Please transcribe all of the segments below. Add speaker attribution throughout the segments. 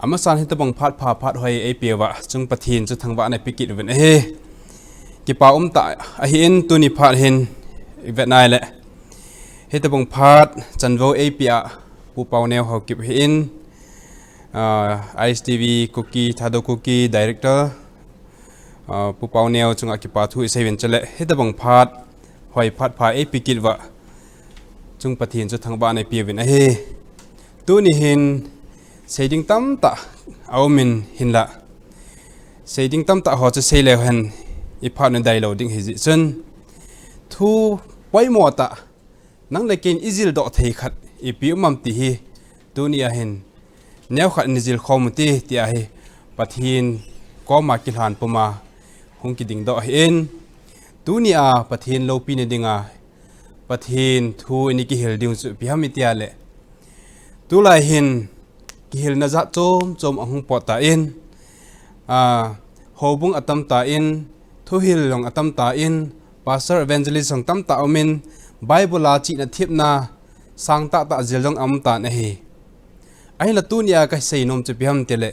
Speaker 1: อามาสานให้ตะบังพัดพาพัดหอยไอเปียวะจึงปะทีนจะทางบ้านในปิกิจเวนกิปาตาเห็นตัวนี้พัดเห็นเวนายแหละให้ตะบังพัดจันโวไอเปียปูเปาแนวเขาเก็บเห็นISTV Kukiทาโดคุกี้ดีเรคเตอร์ปูเปาแนวจึงอากิปาทุยเซเวนจะเละให้ตะบังพัดหอยพัดพาไอปิกิจวะจึงปะทีนจะทางบ้านในเปียเวนตัวนี้เห็นเสดิ้งตั้มตาเอามินหินละเสดิ้งตั้มตาเขาจะเสเลวเห็นอีพานุได้เราดิ้งหิจิจนทูไว้หมดตานั่งเลยกินอิจิลดอกเทขัดอีพิวมัมตีฮีตัวนี้เห็นแนวขัดอิจิลคอมตีที่อาฮีปะทีนก็มากิลหันปมาหงกิดิ่งดอกเห็นตัวนี้ปะทีนโลปีนดิ่งปะทีนทูอินิกิเฮลดิ่งสุพิฮามิตยาเลตัวลายเห็นกิฮิลนาจัดโจมอังปอตาอินฮูบุงอัตมตาอินทุฮิลลงอัตมตาอินพาสเตอร์เอเวนเจลิสต์ตัมตาอมินไบเบิลลาจีนทิพนาสังตาตาเจลงอัมตาเนฮีไอ้ละตุนยาก็เซนอมจะพิมเตเล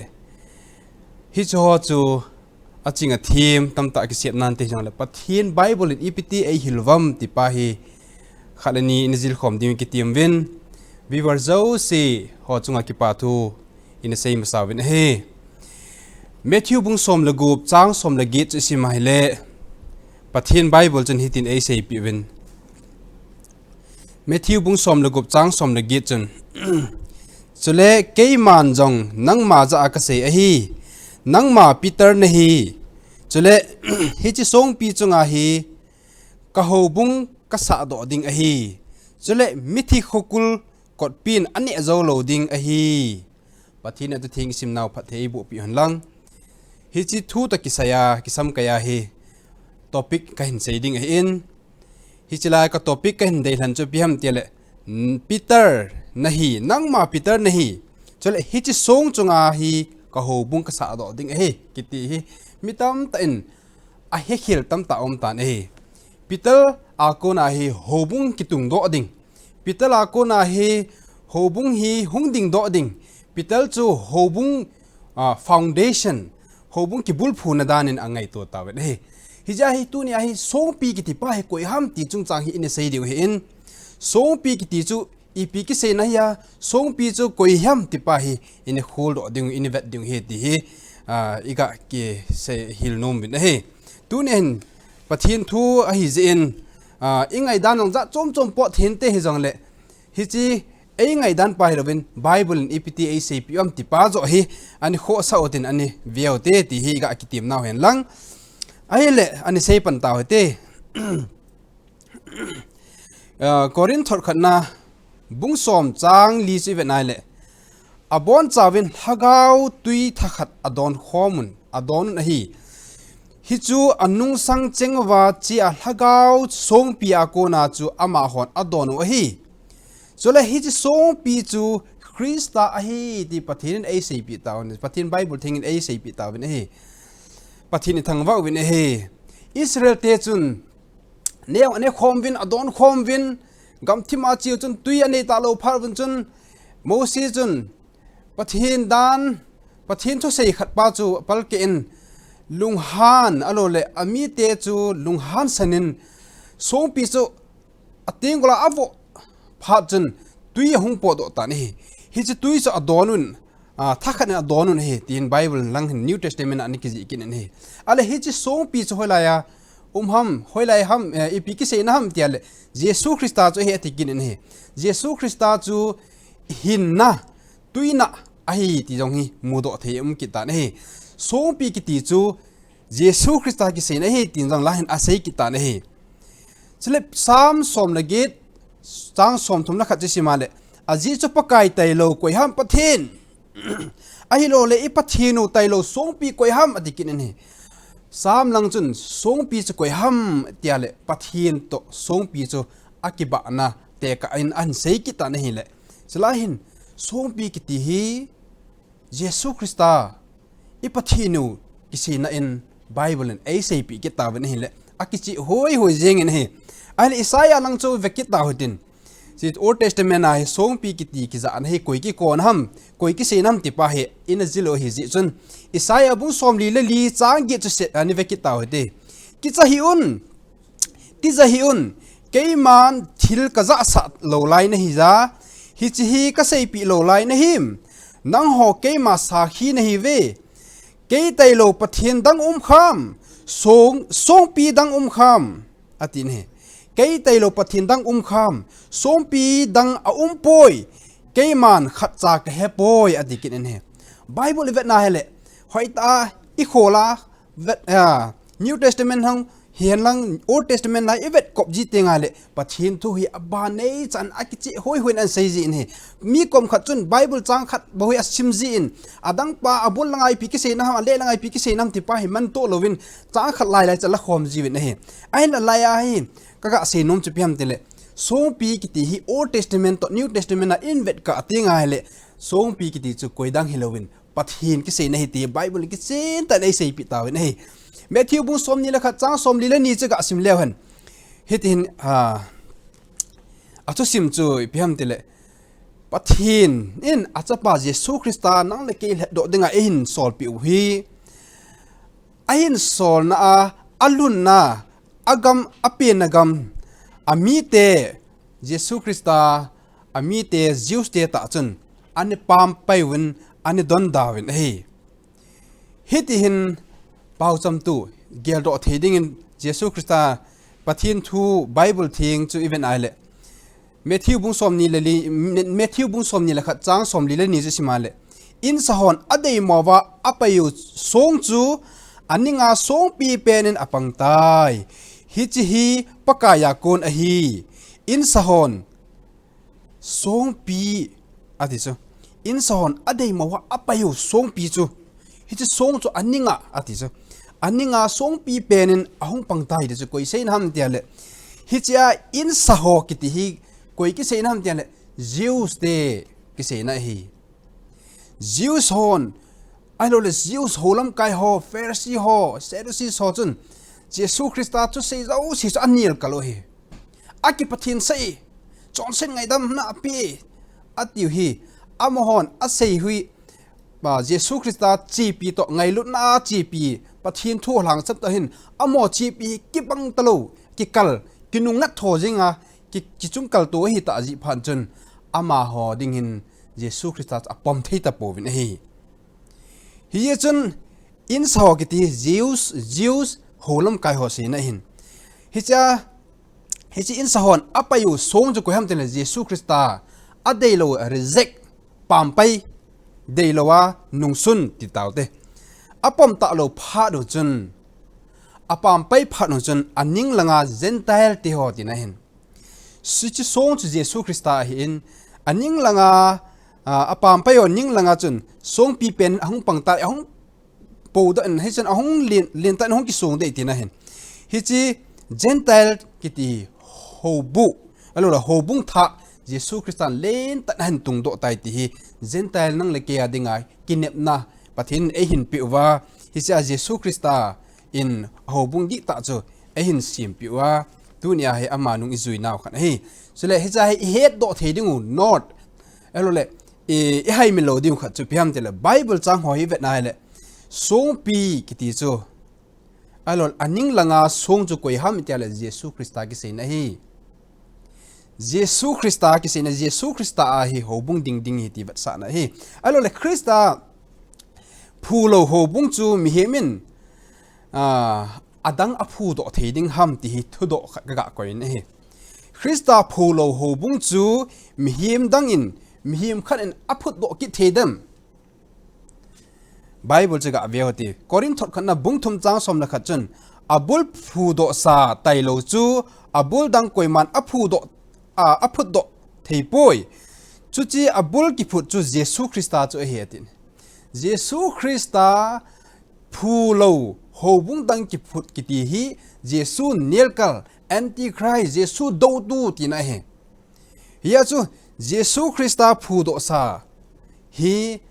Speaker 1: ฮิจโฮจูอาจิงทีมตัมตากิเสียบนันเตจังเลปะเทียนไบเบิลอินอีพิตีไอฮิลวัมติปาฮีขัดนี้นิจิลคอมดิมกิติมวินวิวาร์เจ้าสีหอจงอากิปาทูอินเซย์มาสาวินเฮเมธิวบุงสมละกูบจางสมละกิจสิมาฮิเลปะเทียนไบเบิลจนฮิตินเอเซย์ปีวินเมธิวบุงสมละกูบจางสมละกิจจนจุเลเกยมันจงนังมาจะอากาเซอฮีนังมาปีเตอร์เนฮีจุเลฮิจิสงปีจงอาฮีกะโฮบุงกษาดอดิงอฮีจุเลมิธิขกุลกดปีนอันนี้จะโหลดิ้งอฮีปะทีนั้นจะทิ้งสิมนาวพัดเทบุปีหันลังฮิจิทูตะกิสยากิสัมกายาฮีท็อปิกกันเซดิ้งอินฮิจิลายก็ท็อปิกกันเดลันจะพิมพ์เตลปีเตอร์นะฮีนังมาปีเตอร์นะฮีจะเลฮิจิสงจงอาฮีก็หูบุงกษาดอดิ้งอฮีกิติฮีมิตามตาอินอาเฮคิลตามตาอมตานอฮีปีเตอร์อาโกนาฮีหูบุงกิตุงดอดิ้งปีเตอร์อาโกนาฮีโฮบุงฮีหงดิ่งดอดิ่งพิทัลจูโฮบุงfoundation โฮบุงกิบุลพูนดานินอังไงตัวตาเวเฮฮิจาฮิตุนี่ฮิสองปีกิติป้าฮิกุยฮัมติจุงจางฮิอินเซย์ดิวฮินสองปีกิติจูอีปีกิเซนะยาสองปีจูกุยฮัมติป้าฮิอินโฮลดอดิ่งอินเวดดิ่งฮิติฮิอีกะกิเซฮิลนมบินเฮตุนี่ฮินปะทินทูฮิเซนอิงไงดานองจะจมปอทินเตฮิจังเลฮิจีไอ้ไงดันไปเราเป็นไบเบิลอีพีทีเอซีพีอัมติป้าจ่อฮีอันนี้ข้อสาวตินอันนี้เวียวเตติฮีกะกิติมน่าเห็นลังไอ้เละอันนี้เซปันตาวเตกอรินทอดขันนาบุ้งสอมจางลีสิเวนไอเละอบอนจาวินฮักเอาตุยทักอดอนข้อมุนอดอนฮีฮิจูอนุงสังเจงว่าจีอัลฮักเอาสงปีอาโกนาจูอามาฮอนอดอนวะฮีส่วนฮิจิสงปีจูคริสต์อาฮีที่ปะทินเอซีปีตาวนี่ปะทินไบเบิลทิ้งเอซีปีตาวนี่เฮปะทินทางว่าวินเฮอิสราเอลเตจุนเนี่ยอันนี้คอมวินอดอนคอมวินกัมทิมาจิวจุนตุยอันนี้ตาโลพาร์วินจุนโมซีจุนปะทินดานปะทินทุเสยขัดป้าจูพัลเกนลุงฮานอโลเลอามีเตจูลุงฮานสันินสงปีจูอติงกลาอโวพาจนตุยหงปอดตานี่ฮิจิตุยจะอดอนุนทักขันอดอนุนเฮตีนไบเบิลลังนิวเทสเตเมนต์อันนี้กิจกินนี่อะไรฮิจิสงปีจะหอยลายฮัมหอยลายฮัมอีพิกิเซนฮัมเตียลเยซูคริสต์จูเฮติกินนี่เยซูคริสต์จูหินนะตุยนะไอที่จงฮีมูดเทียมกิตานี่สงปีกิติจูเยซูคริสต์กิเซนเฮตีนจงลาหินอาศัยกิตานี่ฉลับสามสมละกิจจางสมทุมนักขัดจิสิมาเลอาจีจะปะไก่ไตโลกุยฮัมปะเทนไอโลเลอีปะเทนูไตโลสองปีกุยฮัมอดีกินนี่สามหลังจุนสองปีจะกุยฮัมเตียเลปะเทนโตสองปีจะอากิบะนะเตกอันเซกิตานี่เลสลาหินสองปีกิติฮีเยซูคริสต์อีปะเทนูกิสินะอินไบเบิลเอเซปีกิตาวันนี่เลอากิจิโหยเจงนี่ไอ้อิสายาลังโจเวกิตาหุดิน chỉ Old Testament này song pi kiti ki za này koi ki kon ham koi ki se nam ti pa he in a zilo hi zi chun Isaiah bung som li le li chang gi chu se ani ve ki taw de ki cha hi un ti za hi un ke man thil ka za sa lo lai na hi za hi chi hi ka sei pi lo lai na him nang ho ke ma sa hi na hi ve ke tai lo pathian dang kham song pi dang kham atin he cái tay lo pathin dang kham som pi dang a poi cái man khat cha ka he poi adikin en he Bible vet na hele hoi ta I khola vet New Testament hang hian lang Old Testament na evet kop ji tenga le pathin thu hi aba nei chan akichi hoi hoin an sei ji in he mi kom khat chun Bible chang khat bohi asim ji in adang pa abul langai pi ki se na ha le langai pi ki se nam ti pa hi man to lovin chang khat lai lai chala khom ji win he ai la lai a hi kaga se nom chu piam tele song pi ki ti hi Old Testament to New Testament na invet ka tinga hele song pi ki ti chu koidang Halloween pathin ki se na hi ti Bible ki chen ta nei sei pi ta wen he Matthew bung som ni la kha chang som li la ni chu ga sim lew han hitin a chu sim chu piam tele pathin in achapa Jesu Christa nang le ke do dinga in sol pi hi ahin sol na alun na agam apin agam amite Jesu Christa amite Zeus te ta chun ani pam paiwin ani don dawin hey hitihin pau cham tu gel do theding in Jesu Christa pathin thu Bible thing chu even aile Matthew bung som ni la kha chang som li le ni ji simale in sahon adei mowa apayu song chu aninga song pi penin apang tai hichi hi pakaya kon a hi in sahon song pi adi chu in sahon adei mowa apayu song pi chu hichi song chu aninga adi chu aninga song pi penin ahong pangtai de chu koi sein ham tiale hichia in saho kiti hi koi ki sein ham tiale Zeus de ki seina hi Zeus hon alo le Zeus holam kai ho Pharisee ho Sadducees ho chun Jesu Christa chu sei zo si anil kalo hi aki pathin sei chon sen ngai dam na pi atiu hi amohon asei hui ba Jesu Christa chi pi to ngai lut na chi pi pathin thu hlang chap ta hin amo chi pi ki bang talo ki kal kinung ngat tho jinga ki chung kal to hi ta ji phan chun ama ho ding hin Jesu Christa apom thei ta povin hi hi chun in saw ki ti Zeus holam kai ho se na hin hi chi in sahon apayu song ju ko ham tele Jesu Christa adelo reject pampai deilowa nungsun ti tawte apom ta lo pha do chun apam pai pha no chun aning langa gentile ti ho ti na hin sichi song chu Jesu Christa hi in aning langa apam pai on ning langa chun song pi pen ahung pangta ahung po da an he chun ahung lin tan hong ki song de ti na hin hi chi gentile ki ti hobu alo la hobung tha Jesu Christa len tan han tung do tai ti hi gentile nang le ke adinga kinep na pathin e hin piwa hi cha Jesu Christa in hobung di ta chu e hin sim piwa dunia he ama nung izui naw khan hi sule hi cha hi head do thedingu not elo le e hai melody khat chu piam tele Bible chang ho hi vet na le song pi kiti chu alol aning langa song chu koi ham tele Jesu Christa ki sei na hi Jesu Christa ki sei na Jesu Christa a hi hobung ding ding hi ti vat sa na hi alol le Christa phulo hobung chu mi hemin adang aphu do theding ham ti hi thu do ga koi na hi Christa phulo hobung chu mi him dang in mi him khan in aphut do ki thedam Bible chaga avehoti Korinth khanna bungthum chang som la khat chun abul phu do sa tailo chu abul dang koiman aphu do aphut do theipoi chuchi abul ki phut chu Jesu Christa chu hetin Jesu Christa phulo hobung dang ki phut ki ti hi Jesu nelkal antichrist Jesu do tu ti na he ya chu Jesu Christa phu do sa hi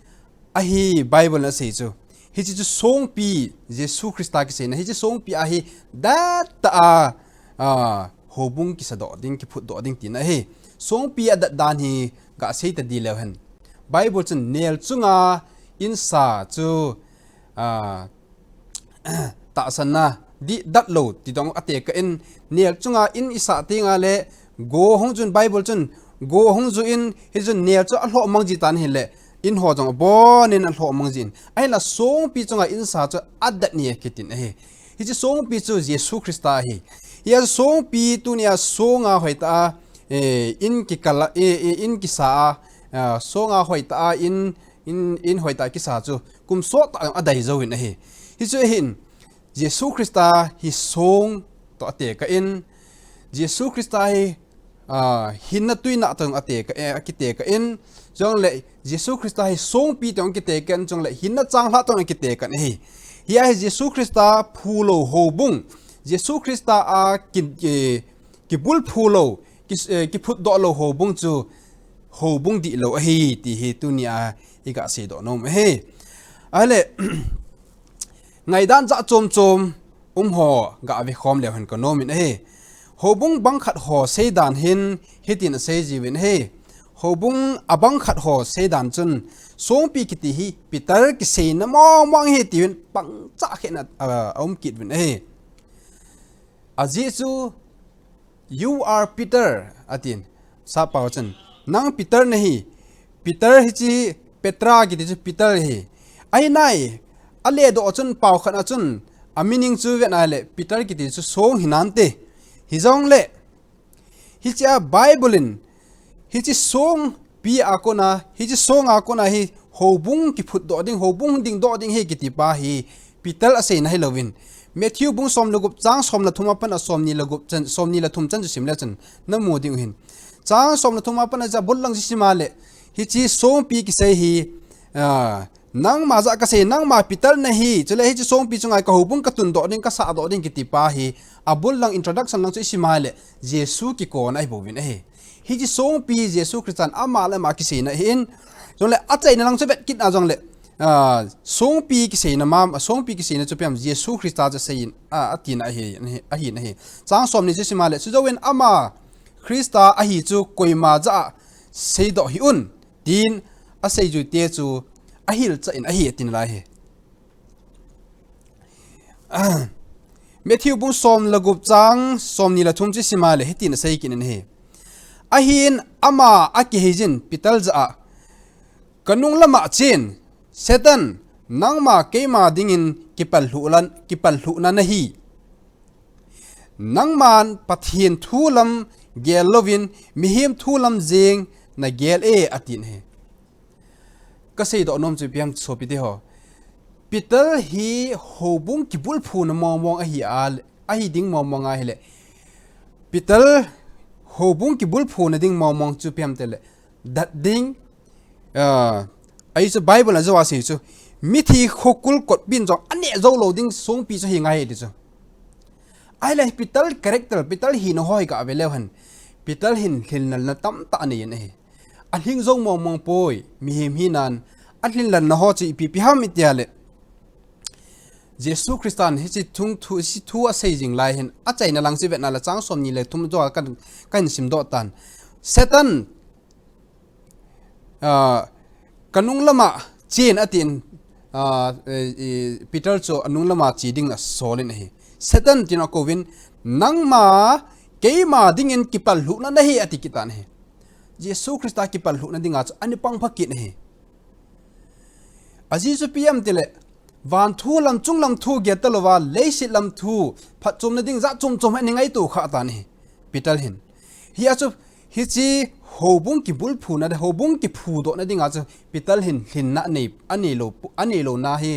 Speaker 1: ahi Bible na sei chu hi chu song pi Jesu Christa ki sei na hi chu song pi ahi da ta hobung ki sa do ding ki phut do ding ti na he song pi adat dan hi ga sei ta di lew hen Bible chen nel chunga in sa chu ta sanna di dat lo ti dong ate ka in nel chunga in isa tinga le go hong chun Bible chun go hong zu in hi chun nel chu a hlo mang ji tan hi le in ho jong bon in a hlo mang jin ai la song pi chunga in sa chu adat ni kitin he hi chi song pi chu Jesu Christa hi ya song pi tu nia songa hoita in ki kala in ki sa songa hoita in hoita ki sa chu kum so ta adai zo in he hi chu hin Jesu Christa hi song to ate ka in Jesu Christa hi hin na tuina tong ate ka akite ka in jong le Jesu Christa hi song pi tong kite kan jong le hin na chang hla tong kite kan hi hiya hi Jesu Christa phulo hobung Jesu Christa a ki bul phulo ki phut do lo hobung chu hobung di lo hi ti hi tunia iga se do nom he ale ngai dan za chom ho ga vi khom le han ko nomin he hobung bang khat ho se dan hin hitin se jiwin he hobung abang khat ho se dan chun song pi kiti hi Peter ki se na mong he tin pang cha khena om kit win he ajisu you are Peter atin sa paw chun nang Peter nahi Peter hi chi Petra ki ti Peter hi ai nai ale do chun paw khana chun amining chu ve na le Peter ki ti chu song hinante hi jong le hi cha Bible in hi chi song pi akona hi chi song akona hi hobung ki phut do ding hobung ding do ding he ki ti pa hi Peter ase na hi lovin Matthew bung som lugup chang som la thuma pan som ni lugup chen som ni la thum chan sim la chen na mo ding hin chang som la thuma pan ja bullang ji simale hi chi song pi ki sei hi nang ma za ka se nang ma Peter na hi chule hi chi song pi chungai ka hobung ka tun do ding ka sa do ding ki ti pa hi abul lang introduction lang chu simale Jesu ki ko nai bovin he hi chi song pi Jesu Christian ama la ma ki se na hin jole achai na lang chu bet kit na jong le song pi ki se na ma song pi ki se na chu piam Jesu Christa ja se in atin a hi na hi chang som ni chu simale chu jowen ama Christa a hi chu koima ja se do hi un tin a se ju te chu a hil cha in a hi tin la he Matthew bung som lagup chang som ni la thum chi simale he tin sei kin he a hin ama aki hejin pital ja kanung lama chen Satan nangma keima dingin kipal hu na nahi nangman pathin thulam gel lovin mihim thulam jeng na gel atin he kasei do nom chu piam sopi de ho Peter hi hobung kibul phu na mong a hi ding mong a hele Peter hobung kibul phu na ding mong chu piam tele dat ding ai chu Bible na zawa se chu mithi khokul kot bin jong ane zo loading song pi chu hi ngai di chu ai la Peter character Peter hi no hoi ka avelew han Peter hin hilnal na tam ta ne ne a hing zong mong poi mi him hi nan a hin lan na ho chi pi ham itiale Jesu Christian hi chi thung thu si thu a sei jing lai hin a chai na lang si vet na la chang som ni le thum jo kan sim do tan Satan kanung lama chen atin Peter cho anung lama chi ding na solin hi Satan tin ko win nangma keima ding in kipal hu na nahi ati kitan he Jesu Christa kipal hu na dinga chu ani pang phakit he aji chu pm tile van thu lam chung lam thu ge talowa leisit lam thu phat chom na ding za chom ani ngai tu kha ta ni Peter hin hi a chu hi chi hobung ki bul phu na de hobung ki phu do na dinga chu Peter hin na nei ani lo na hi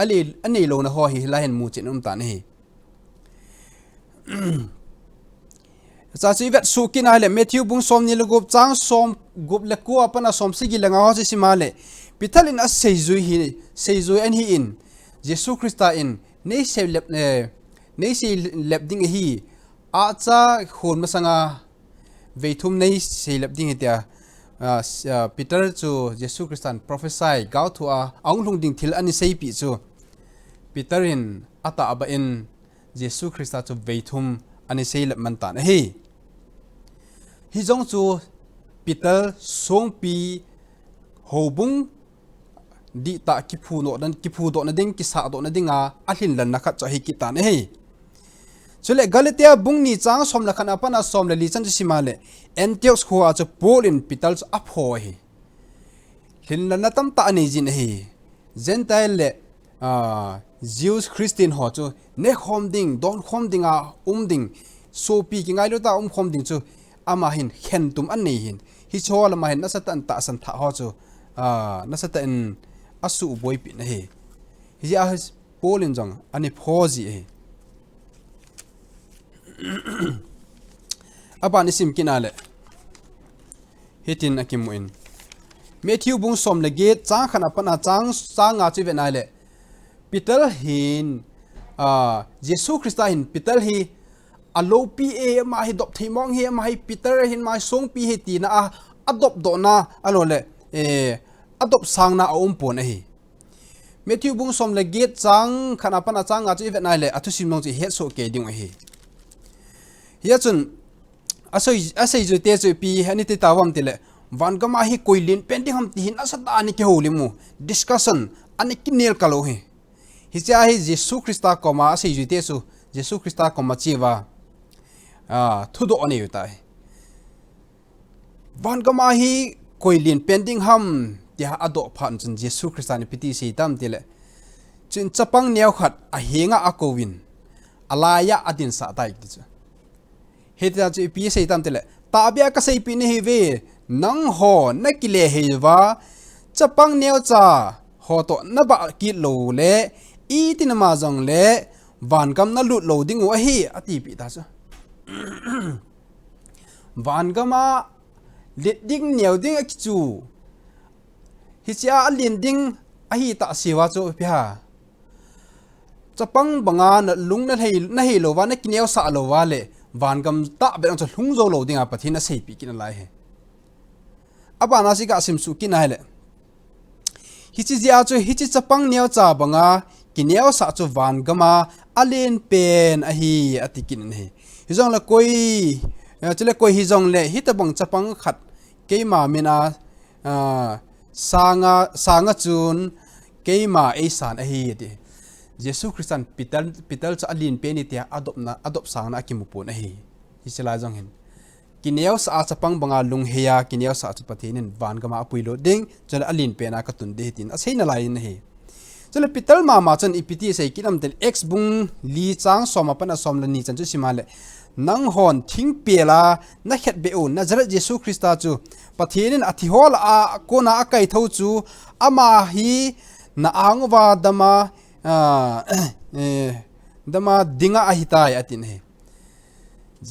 Speaker 1: ani lo na ho hi la hen mu chin ta ni cha chi vet su kin ai le Matthew bung som ni lugup chang som gup le ko apana som sigi lenga ho si simale Peter in a seizui an hi in Jesu Christa in nei se lep ding hi a cha khon masanga veithum nei se lep ding tia Peter chu Jesu Christian prophesy gau thu a aung ding thil ani sei pi chu Peter in ata aba in Jesu Christa chu veithum ani sei lep man ta hi jong chu pital song pi hobung di ta kipu do na ding kisa do na dinga ahlin lan nakhat cha hi kitan he chule galatia bung ni chang som la khana pana som le li chan simale Antioch khuwa cha Paul in pital cha apho hi hin lan tam ta ani jin hi gentile le Jews Christian ho chu ne khom ding don khom dinga ding so pi ki ngai lo ta khom ding chu ama hin khen tum an nei hin hi chol ma hin na satan ta san tha ho chu na satan asu boy pi na he hi a Paul in jong ani phoji he apa ni sim kinale hitin akimu in Matthew bung som le gate chang khana pana chang nga chi venai le pital hin Jesus Christa hin pital hi alo pi e ma hi dop thimong hi ma hi Peter hin ma song pi hi ti na adop do na alo le adop sang na pon hi Matthew bung som le gate chang khana pana chang nga chi venai le atu simong chi het so ke ding hi ya chun asai ju te chu pi hani te tawam te le van gama hi koilin pending ham tin asata ani ke holimu discussion ani kinel kalo hi cha hi Jesus Christa koma asai ju te su Jesus Christa koma chiwa thudo ani utai van gama hi koilin pending ham tia ado phan chun Jesus Christa ni piti si tam tile chin chapang neu khat a henga akowin alaya adin sa tai ti chu heta chu pi sei tam tile ta bia ka sei pi ni hi ve nang ho na kile hewa chapang neu cha ho to na ba ki lo le i tin ma jong le van gam na lut lo ding wa hi ati pi ta chu van gama lit ding neu ding a chu hi cha alin ding a hi ta siwa chu pi ha chapang banga na lung na hei lo wa na kineu sa lo wa le van gam ta be ang chu lung zo lo ding a pathina sei pi kin lai he aba na si ka sim su kin hai le hi chi ja chu hi chi chapang neu cha banga kineu sa chu van gama alin pen a hi atikin he hi jong la koi chile koi hi jong le hi ta bang chapang khat keima mina sanga chun keima e san a hi ti Jesus Christian pital cha alin pe ni tia adop sang na ki mu pon a hi chila jong hin kineu sa chapang banga lung heya kineu sa chu pathinin van gama apuilo ding chala alin pe na ka tun de tin a seina lai na hi chala pital ma chan ipiti sei kinam tel x bung li chang soma pana somla ni chan chu simale nang hon thing pela na khet be un na jara Jesus Christa chu pathinin athi hol a kona akai tho chu ama hi na angwa dama dinga ahitai atin he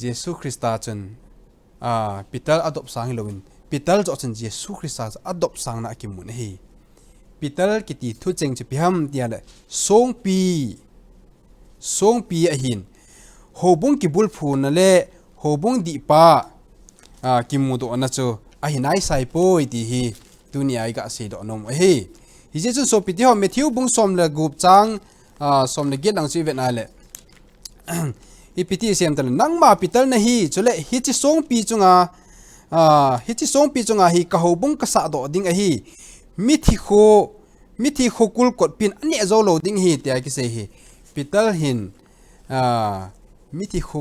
Speaker 1: Jesus Christa chun pital adop sang lowin pital jo chen Jesus Christa adop sang na ki mun he pital kiti thu cheng chi pham tiale song pi a hin hobung ki bul phu na le hobung di pa ki mu do na chu a hinai sai poi ti hi dunia ai ga se do nom he hi je chu so piti ho Matthew bung som le gup chang som le get ang chi vet na le ipiti sem tal nang ma pital na hi chule hi chi song pi chunga hi ka hobung ka sa do ding a hi mithi kho kul kot pin ani zo lo ding hi tia ki se hi pital hin mithi kho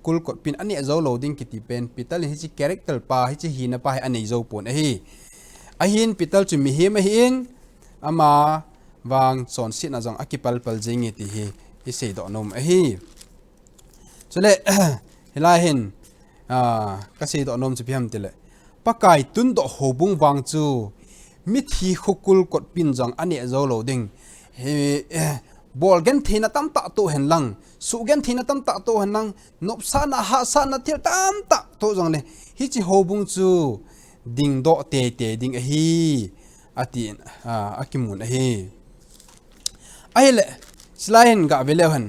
Speaker 1: kul kot pin ani zo lo ding ki ti pen pital hi chi character pa hi chi hi na pa ani zo pon a hi a hin pital chu mi hi ma hin ama wang son sit na jong akipal pal jingi ti hi se do nom a hi chule hilai hin ka se do nom chu phiam tile pakai tun do hobung wang chu mithi khukul kot pin jong ani zo lo ding he bol gen thina tam ta to hen lang su gen thina tam ta to hen lang nop sa na ha sa na thil tam ta to jong le hi chi hobung chu ding do te ding a hi atin akimun a hi aile slain ga vele han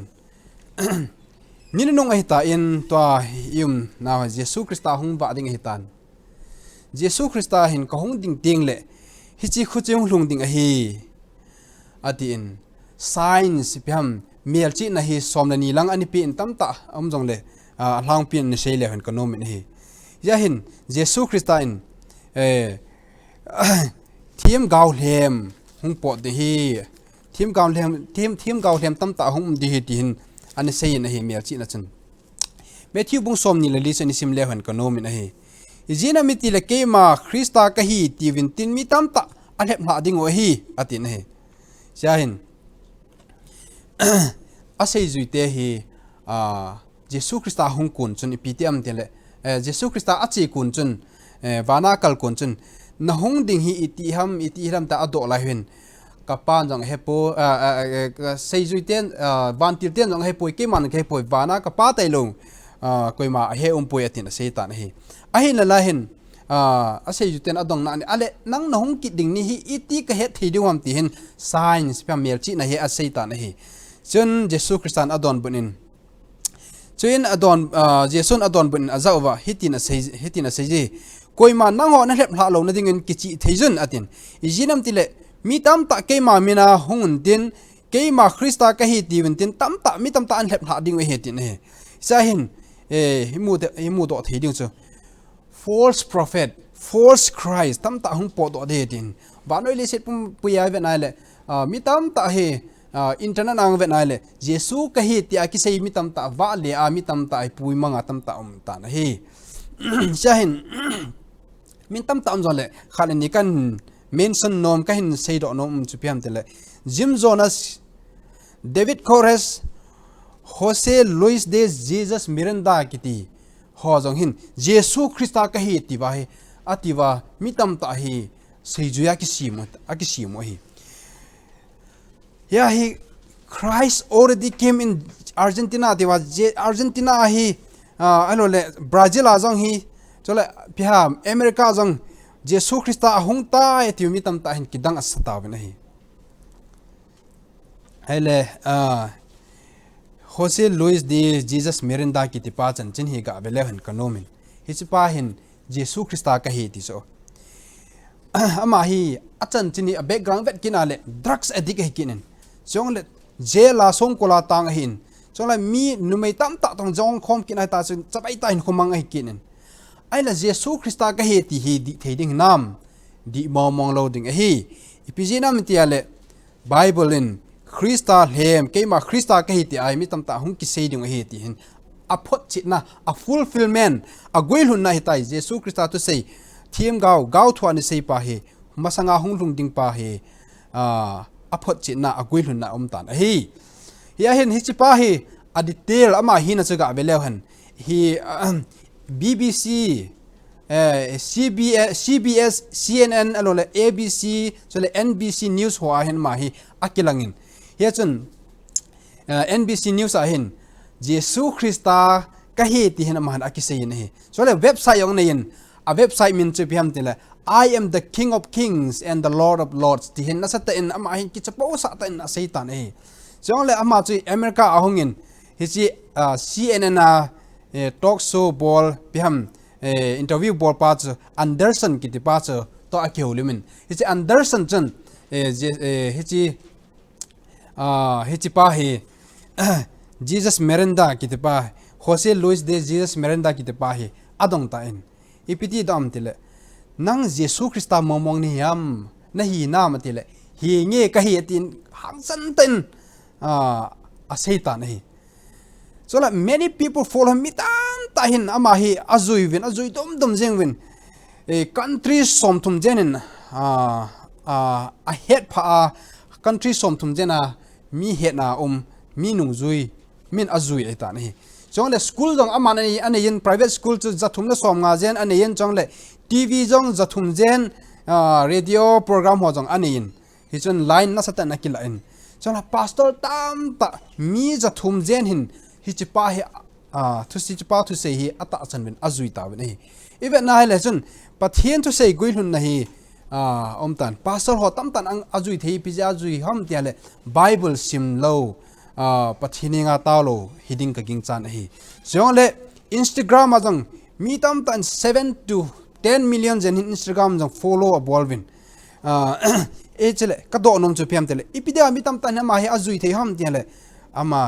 Speaker 1: ninong ahita in to yum na Jesus Christa hung ba ding hitan Jesus Christa hin ka hung ding ting le hi chi khu chung hlung ding a hi atin science piam mel chi na hi som na ni lang ani pin tam ta am jong le hlang pin ni sei le han ka nom ni hi ya hin Jesus Christa in thiam gao hem hung pot de hi thiam gao hem tam ta hung di hi tin ani sei na hi mel chi na chun Matthew bung som ni le li chen sim le han konomi na hi izina mi ti le ke ma Krista ka hi ti vin tin mi tam ta an hep ma ding o hi atin he shahin asei zuite hi Jesu Krista hung kun chun ipitiam tele Jesu Krista achi kun chun vana kal kun chun na hung ding hi iti ham ta ado la hin kapan jong hepo sei zuiten van tir ten jong hepo ke man ke hepo vana ka pa tai long koi ma he poi atin sei ta hi a hin la hin sei zuiten adong na ale nang na hung ki ding ni hi iti ka he thei diwam ti hin science pa mel chi na he a sei ta na hi chun Jesu Christan adon bunin chuin adon Jesun adon bunin azawa hitina sei ji koima nang ho na hlep hla lo na dingin kichi theijun atin ijinam tile mi tam ta keima mina hungun tin keima Krista ka hi tiwin tin tam ta mi tam ta an hlep hla ding we hetin he sahin himu do theiding chu false prophet false Christ tam ta hung po do de tin banoi le set pum puya ve na le mi tam ta he internet ang ve na le Jesu ka hi ti aki sei mi tam ta va le mi tam ta ai pui manga tam ta ta na hi sahin min tam tam zole khan ni kan mention nom ka hin sei do nom chu piam tele Jim Jonas David Kores Jose Luis de Jesus Miranda kiti ho jong hin Jesu Christa ka hi ti wa he atiwa mi tam ta hi sei ju ya ki simo hi yeah he Christ already came in Argentina ti wa Argentina hi alole Brazil a jong hi chole pia America jong Jesu Christa hung ta eti mi tam ta hin kidang asata na hi hele Jose Luis de Jesus Miranda ki tipa chan chin hi ga bele han kanomin hi chipa hin Jesu Christa ka hi ti so ama hi achan chini a background vet kinale drugs addict hi kinin chongle jela song kola tang hin chongle mi numei tam ta tong jong khom kinai ta chin chabai ta hin khomang hi kinin aila Jesu Christa ka he ti hi di theding nam di mong loading hi ipijina mitiale Bible in Christa hem keima Christa ka hi ti ai mi tam ta hung ki sei ding hi ti hin a phot chitna a fulfillment a goilhun na hi tai Jesu Christa to sei thiam gau thwa ni sei pa he masanga hung lung ding pa he a phot chitna a goilhun na tan hi ya hin hi chi pa hi a detail ama hi na chaga belew han hi BBC CBS CNN alole ABC chole NBC News ho ahen ma hi akilangin he chun NBC News ahen Jesu Christa ka he ti hen man akisein he chole website yong nein a website min che piam tile I am the King of Kings and the Lord of Lords ti hen nasata in ama hin ki chapo sa ta in satan he chole ama chu America ahongin hi chi CNN talk show ball piham interview ball parts Anderson kiti parts to akeulimin hichi Anderson chen hichi pa he Jesus Miranda kiti pa Jose Luis de Jesus Miranda kiti pa he adong ta in ipiti dam tile nang Jesu Christa momong ni yam na hi na matile hi nge ka hi tin hangsan ten a satan hi so like many people follow me ta hin ama hi azui dom jengwin a country som thum jenin a het pha country som thum jena mi het na mi nung zui min azui eta ni chong le school jong ama ni yin private school chu zathum na som nga jen ane yin chong le TV jong zathum jen radio program ho jong ane yin hi chon line na sata na kila in chong pastor tam ta mi zathum jen hin hi chipa hi to si chipa to say hi ata chan bin azui ta bin hi even na le chun pathian to say goilhun na hi omtan pastor ho tam tan ang azui thei pija azui ham tiale Bible sim lo pathini nga talo hiding ka ging chan hi jongle Instagram ajang mi tam tan 7 to 10 million jen Instagram jang follow a bolvin chele ka do nom chu piam tele ipida mi tam tan ma hi azui thei ham tiale ama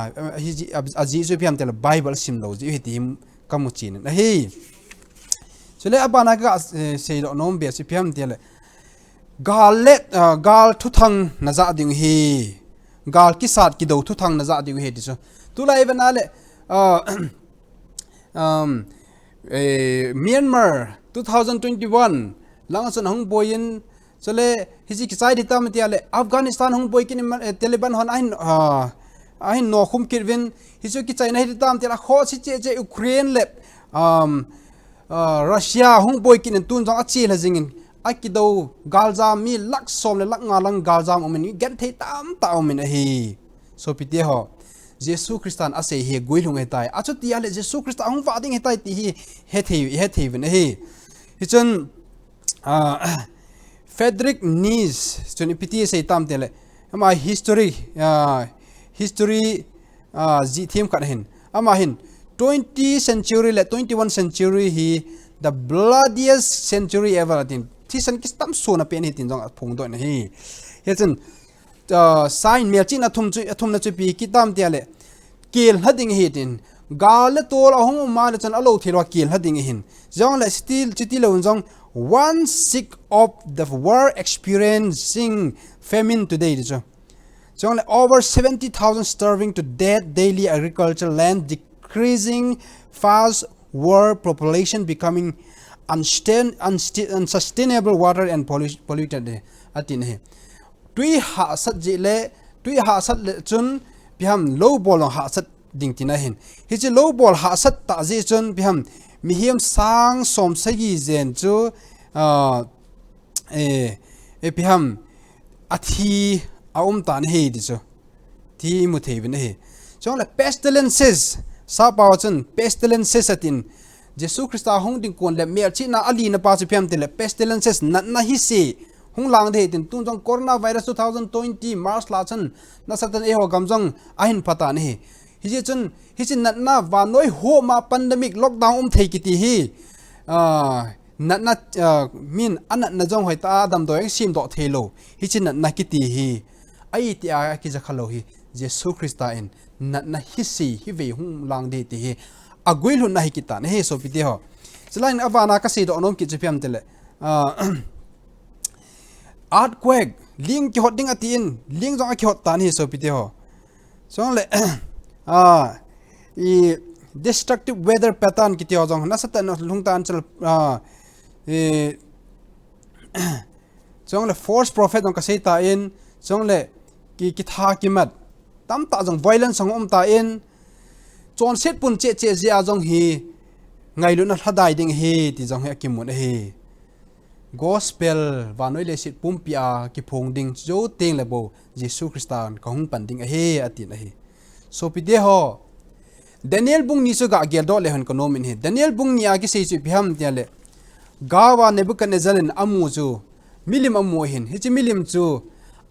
Speaker 1: aji so piam tel Bible sim lo ji hitim kamuchin na hi cho lẽ abana ga sei lo nom be si piam te le gal thu thang na za ding hi gal ki sat ki do thu thang na za ding hi ti so tu lai ban ale Myanmar 2021 lang son hong boyin chole hiji ki sai ditam ti ale Afghanistan hong boy kin Taliban hon ahin no khum kirvin hijo ki China ditam ti la kho si che Ukraine le Russia hong boy kin tun jang achi la jingin akido galjam mi lak som le lak ngalang galjam omen get thei tam ta omen hi so pite ho Jesu Christan ase he goilung hetai achu ti ale Jesu Christ ang fading hetai ti hi he thei ven hi hichon Frederick Nies chuni piti se tam tele ama history ji theme kan hin ama hin 20th century le 21st century hi the bloodiest century ever tin thi san kistam so na pen hi tin jong phung do na hi hichon sign mel chin athum na chu pi kitam tiale kel hading hi tin gal tol ahong ma le chan alo thilwa kel hading hin jong la still chiti lo jong one sick of the war experiencing famine today jong la over 70,000 starving to death daily agricultural land decreasing fast war population becoming unsustainable water and polluted atin he tui ha sat ji le chun biham low ball ha sat ding tina hin hi chi low ball ha sat ta ji chun biham mihiam sang som sagi zen chu biham athi aum tan he di chu ti mu thei bin he chong la pestilences sa pa chun pestilences atin Jesu Christa hong ding kon le mel chi na ali na pa chu piam te le pestilences na hi si hung lang de tin tun jong coronavirus 2020 March la chan na saktan e ho gamjong ahin pata ni hi je chun hi chin na wa noi ho ma pandemic lockdown thei ki ti hi min an na jong hoi ta dam do ek sim do thelo hi chin na ki ti hi ai ti a ki ja khalo hi Jesu Christa in na hi si hi ve hung lang de ti hi agui lu na hi ki ta ne he so pi ti ho chalain avana ka si do onom ki chipiam tele earthquake ling ki hot ding atin ling jong a ki hot tan hi so pite ho song le i destructive weather pattern ki ti ho jong na sat na lung tan chal song le force prophet on ka sei ta in song le ki tha ki mat tam ta jong violence song ta in chon set pun che zia jong hi ngai lu na thadai ding hi ti jong he ki mun hi gospel vanoi le sit pumpia ki phong ding jo teng le bo Jesu Christan ka hung pan ding a he atin a he so pi de ho Daniel bung ni su ga gel do le han ko nomin he Daniel bung ni a ki sei chu biham tia le gawa Nebuchadnezzar in amu chu milim amu hin hi chi milim chu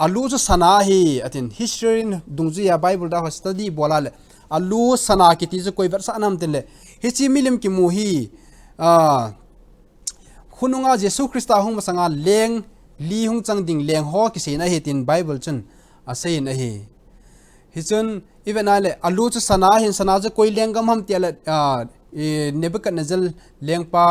Speaker 1: alu chu sana hi atin history dung ju ya Bible da study bola le alu sana ki ti chu koi ver sa nam tin le hi chi milim ki mu hi khununga Jesu Christa hung masanga leng li hung chang ding leng ho ki seina he tin Bible chun asei na hi chun even ale alu chu sana chu koi lengam ham tiala Nebuchadnezzar lengpa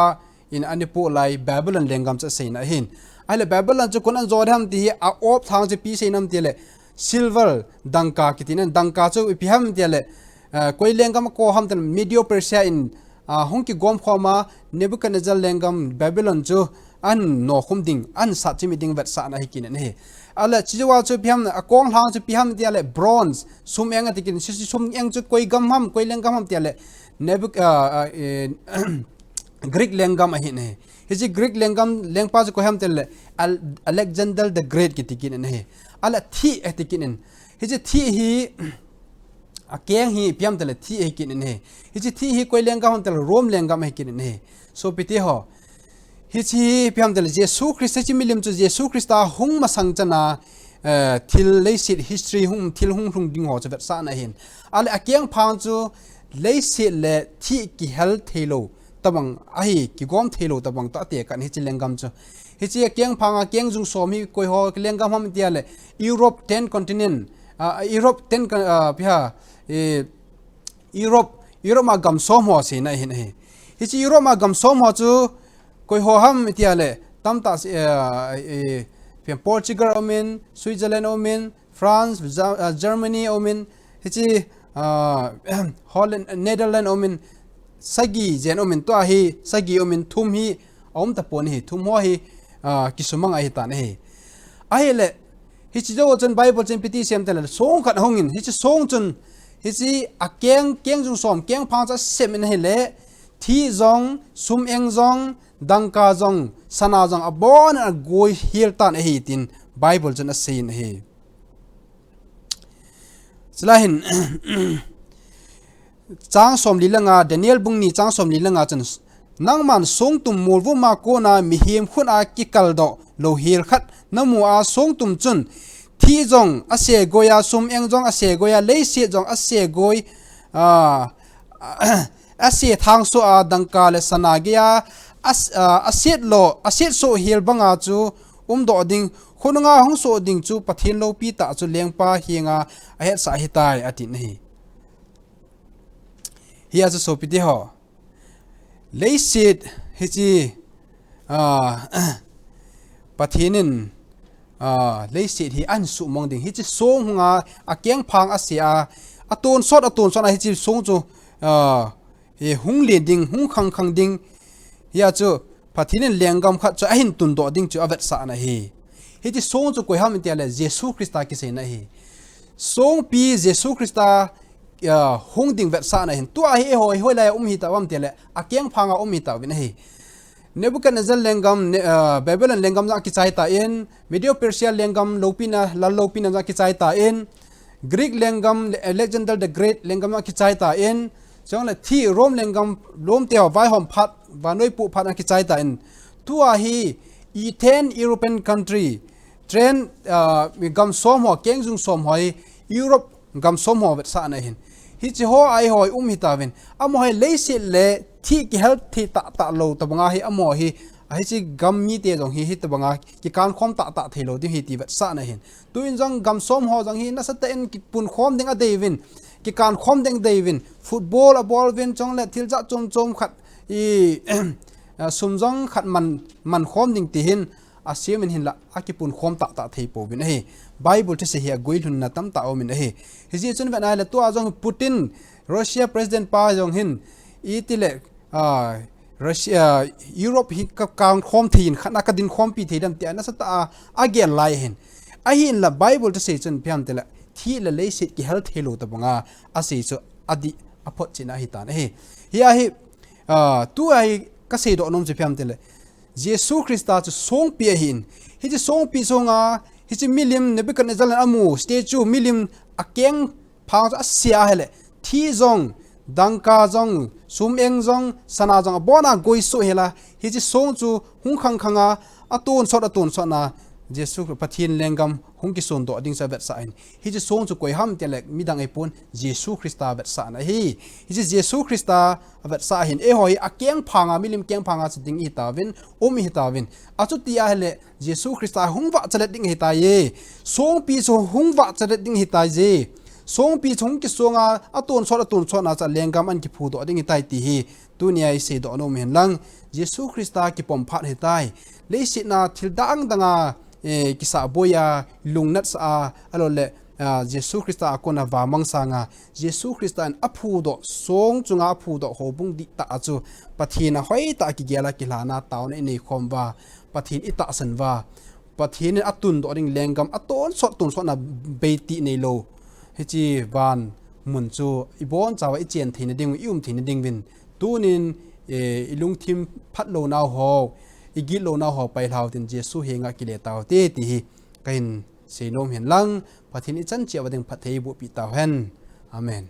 Speaker 1: in anipu lai Babylon lengam cha seina hin ale Babylon chu kun an zor ham ti a op thang che pi seinam tiale silver dangka kitin dangka chu pi ham tiale koi lengam ko ham tan Medio Persia in hong ki gom khoma Nebuchadnezzar lengam Babylon chu an no khum ding an sa chi mi ding vet sa na hi kin ne ala chiwa chu piam a kong hang chu piam tiale bronze sum eng atikin sum eng chu koi gam ham koi lengam ham tiale Greek lengam a hi ne hiji Greek lengam lengpa chu ko ham tiale Alexander the Great kitikin ne ala thi atikin hiji thi hi a keng hi piam tele thi he kin ne hi chi thi hi koi lengam ham tele Rome lengam he kin ne so piti ho hi chi piam tele Jesu Christ chi milim chu Jesu Christa hung masang chana thil leisit history hung thil hung ding ho chavet sa na hin ale a keng phang chu leisit le thi ki hel thelo tabang ahi ki gom thelo tabang ta te kan hi chi lengam chu hi chi keng phang a keng jung som hi koi ho lengam ham tiale Europe 10 continent Europe 10 pia Europe ma gam som ho se na hin he hi chi Europe ma gam som ho chu koi ho ham tia le tam ta pian Portugal omin Switzerland omin France Germany omin hichi Holland Netherlands omin sagi jen omin to hi sagi omin thum hi om ta pon hi thum ho hi kisumang ai ta ne ai le hichi jo chon Bible chen piti sem tel song khat hongin hichi song chun hichi akeng keng jung som keng phang cha semin he le thi zong sum eng zong dangka zong sana zong abon a goi hil tan hi tin Bible chen a sein he slahin chang som li langa Daniel bung ni chang som li langa chen nangman song tum mulvu ma ko na mi him khun a kikal do lo hil khat namu a song tum chun thi zong a se goya sum eng zong a se goya lei se zong a se goi a se thang so a dangka le sana gya a set lo a set so hil banga chu do ding khunanga hong so ding chu pathin lo pi ta chu lengpa hinga a het sa hitai atin hi hiya chu so pi de ho lei sit hichi pathinin lei sit hi an su mong ding hichi song hunga a keng phang a sia aton sot na hichi song chu he hung le ding hung khang ding ya chu pathinin lengam khat chu ahin tun do ding chu avet sa na hi hichi song chu koi ham tia le Jesus Christa ki se na hi song pi Jesus Christa hung ding vet sa na hin tu a hi hoi la hi ta wam tele a keng phanga hi ta win hi Nebuchadnezzar lengam Babylon lengam za ki chai ta in Medio Persia lengam lopina za ki chai ta in Greek lengam Alexander the Great lengam za ki chai ta in chong le thi Rome lengam lom te vai hom phat va noi pu phat ki chai ta in tu a hi E10 European country trend gam som ho keng jung som hoi Europe gam som ho vet sa na hin hi chi ho ai hoi hi ta win amo hai le se le thi ki help thi ta lo ta banga hi amo hi ai chi gam mi te jong hi ta banga ki kan khom ta thelo di hi ti vet sa na hin tu in jong gam som ho jong hi na sa ta en ki pun khom ding a devin ki kan khom ding devin football a ball win chong le thil cha chom khat i sum jong khat man khom ding ti hin a siamin hin la akipun khom ta thei po bin he Bible te se hi goil hun na tam ta o min he hi ji chun na le to a jong Putin Russia president pa jong hin itile Russia Europe hi ka kang khom thin khana ka din khom pi thedam ti ana sa ta again lai hin a hin la Bible te se chun pyam te la thi la le sit ki health helo ta banga a se so adi aphot china hi ta he hi tu ai ka se do nom je pyam te le Jesus Christa chu song pi hin hi chi song pi songa hi chi milim Nebuchadnezzar amu statue milim akeng phang a sia hele thi zong dangka zong sum eng zong sana zong bona goi so hela hi chi song chu hung khanga aton sot na Jesus pathin lengam hung ki son do ding sa vet sa in hi chi song chu koi ham te lek midang ai pon Jesus Christa vet sa na hi chi Jesus Christa vet sa hin e hoi akeng phanga milim keng phanga ding i ta win hi ta win achu ti a hele Jesus Christa hung wa chalet ding hi ta ye song pi so hung wa chalet ding hi ta je song pi chung ki songa aton sot na cha lengam an ki phu do ding hi tai ti hi tu ni ai se do no men lang Jesus Christa ki pom phat hi tai le si na thil danga kisa boya lungnat sa alo le Jesus Christa akona wa mangsanga Jesus Christa an aphu do song chunga aphu do hobung di ta chu pathina hoi ta ki gela ki lana taun nei khomwa pathin ita sanwa pathin atun do ring lengam aton sot na beiti nei lo hichi van mun chu ibon chawa I chen thine ding thine ding win tunin ilung thim phat lo naw ho igil lo na ho pai lau tin Jesu henga ki le taw te ti hi kain seinom hen lang pathin I chan chia wading phathei bu pi taw hen amen.